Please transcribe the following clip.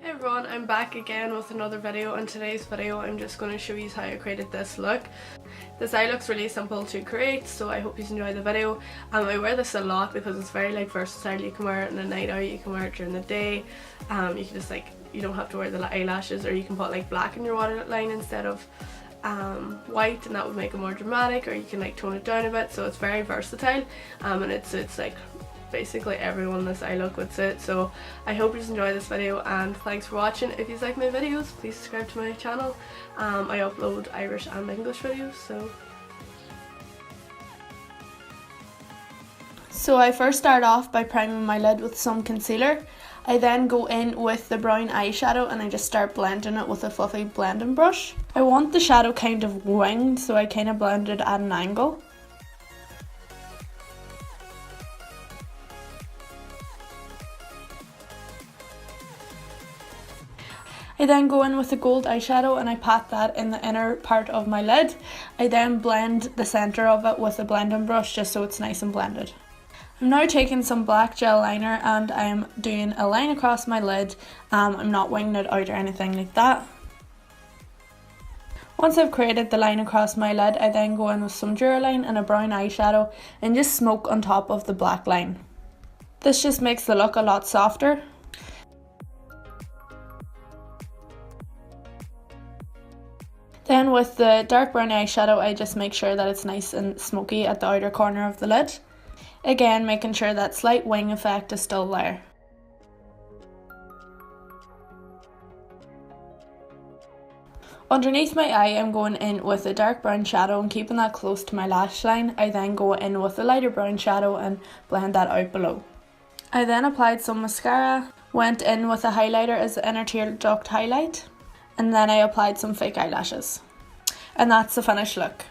Hey everyone, I'm back again with another video. In today's video I'm just going to show you how I created this look. This eye looks really simple to create, so I hope you enjoy the video. I wear this a lot because it's very versatile. You can wear it in a night out, you can wear it during the day. You can just you don't have to wear the eyelashes, or you can put black in your waterline instead of white, and that would make it more dramatic, or you can tone it down a bit. So it's very versatile, and it's basically everyone in this eye look would suit. So I hope you enjoy this video, and thanks for watching. If you like my videos, please subscribe to my channel. I upload Irish and English videos. So I first start off by priming my lid with some concealer. I then go in with the brown eyeshadow and I just start blending it with a fluffy blending brush. I want the shadow kind of winged, so I kind of blend it at an angle. I then go in with the gold eyeshadow and I pat that in the inner part of my lid. I then blend the centre of it with a blending brush just so it's nice and blended. I'm now taking some black gel liner and I'm doing a line across my lid. I'm not winging it out or anything like that. Once I've created the line across my lid, I then go in with some Duraline and a brown eyeshadow and just smoke on top of the black line. This just makes the look a lot softer. Then with the dark brown eyeshadow, I just make sure that it's nice and smoky at the outer corner of the lid. Again, making sure that slight wing effect is still there. Underneath my eye, I'm going in with a dark brown shadow and keeping that close to my lash line. I then go in with a lighter brown shadow and blend that out below. I then applied some mascara, went in with a highlighter as the inner tear duct highlight, and then I applied some fake eyelashes. And that's the finished look.